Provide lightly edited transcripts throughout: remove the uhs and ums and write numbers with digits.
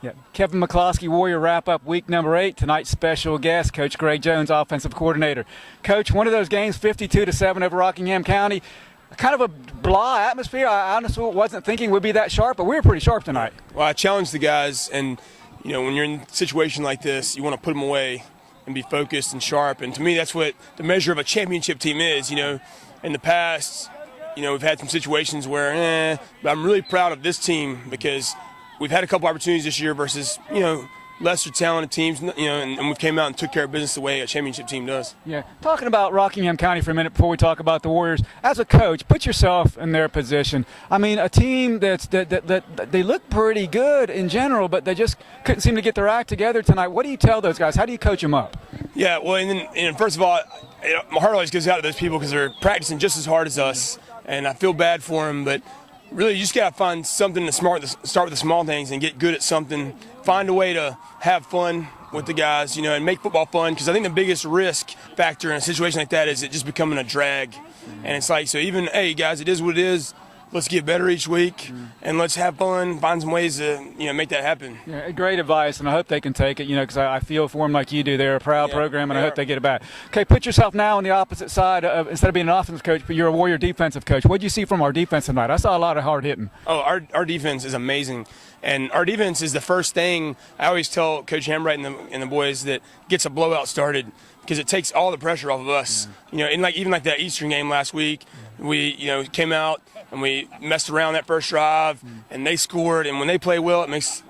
Yeah. Kevin McCloskey, Warrior Wrap-Up, week number 8. Tonight's special guest, Coach Greg Jones, offensive coordinator. Coach, one of those games, 52-7 over Rockingham County. Kind of a blah atmosphere. I honestly wasn't thinking we'd be that sharp, but we were pretty sharp tonight. Well, I challenged the guys, and when you're in a situation like this, you want to put them away and be focused and sharp. And to me, that's what the measure of a championship team is. In the past, we've had some situations where, but I'm really proud of this team because we've had a couple opportunities this year versus, lesser talented teams, and we came out and took care of business the way a championship team does. Yeah. Talking about Rockingham County for a minute before we talk about the Warriors, as a coach, put yourself in their position. I mean, a team that they look pretty good in general, but they just couldn't seem to get their act together tonight. What do you tell those guys? How do you coach them up? Yeah, well, and first of all, my heart always goes out to those people because they're practicing just as hard as us, and I feel bad for them, but really, you just got to find something to start with the small things and get good at something. Find a way to have fun with the guys, and make football fun. Because I think the biggest risk factor in a situation like that is it just becoming a drag. And it's like, so even, hey, guys, it is what it is. Let's get better each week, and let's have fun, find some ways to, make that happen. Yeah, great advice, and I hope they can take it, because I feel for them like you do. They're a proud program, and I hope they get it back. Okay, put yourself now on the opposite side. Instead of being an offensive coach, but you're a Warrior defensive coach. What did you see from our defense tonight? I saw a lot of hard hitting. Oh, our defense is amazing, and our defense is the first thing I always tell Coach Hambright and the boys that gets a blowout started because it takes all the pressure off of us. And even like that Eastern game last week, we came out and we messed around that first drive, and they scored. And when they play well, it makes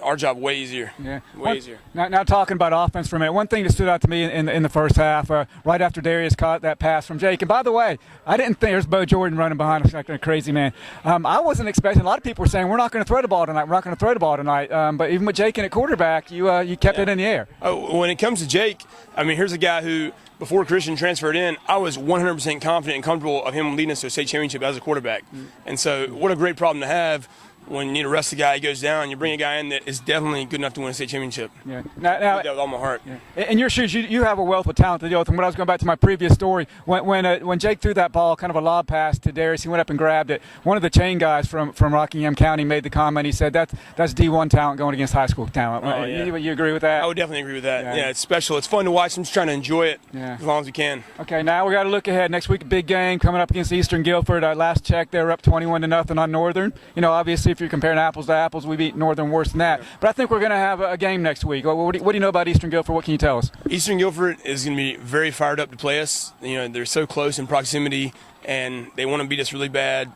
our job way easier. Yeah, way easier. Now talking about offense for a minute, one thing that stood out to me in the first half, right after Darius caught that pass from Jake. And by the way, I didn't think there's Bo Jordan running behind us like a crazy man. I wasn't expecting. A lot of people were saying we're not going to throw the ball tonight. We're not going to throw the ball tonight. But even with Jake in at quarterback, you kept it in the air. Oh, when it comes to Jake, here's a guy who, before Christian transferred in, I was 100% confident and comfortable of him leading us to a state championship as a quarterback. And so what a great problem to have when you need to rest the guy, he goes down, you bring a guy in that is definitely good enough to win a state championship. Yeah. Now, that with all my heart. Yeah. In your shoes, you have a wealth of talent to deal with. And when I was going back to my previous story, when Jake threw that ball, kind of a lob pass to Darius, he went up and grabbed it. One of the chain guys from Rockingham County made the comment. He said that's D1 talent going against high school talent. Oh, yeah. You agree with that? I would definitely agree with that. Yeah, it's special. It's fun to watch. I'm just trying to enjoy it as long as we can. Okay, now we got to look ahead. Next week, a big game coming up against Eastern Guilford. Last check, they were up 21-0 on Northern. Obviously, if you're comparing apples to apples, we beat Northern worse than that. But I think we're going to have a game next week. What do you know about Eastern Guilford? What can you tell us? Eastern Guilford is going to be very fired up to play us. They're so close in proximity, and they want to beat us really bad.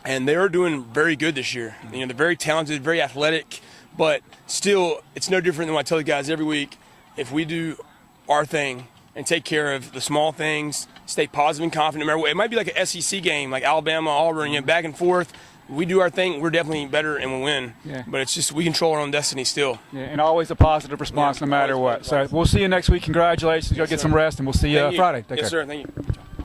And they are doing very good this year. They're very talented, very athletic, but still, it's no different than what I tell the guys every week. If we do our thing and take care of the small things, stay positive and confident, no matter what. It might be like an SEC game, like Alabama, Auburn, back and forth. We do our thing, we're definitely better and we'll win. Yeah. But it's just we control our own destiny still. Yeah, and always a positive response no matter what. So we'll see you next week. Congratulations. Go get some rest, and we'll see you Friday. Yes, sir. Thank you.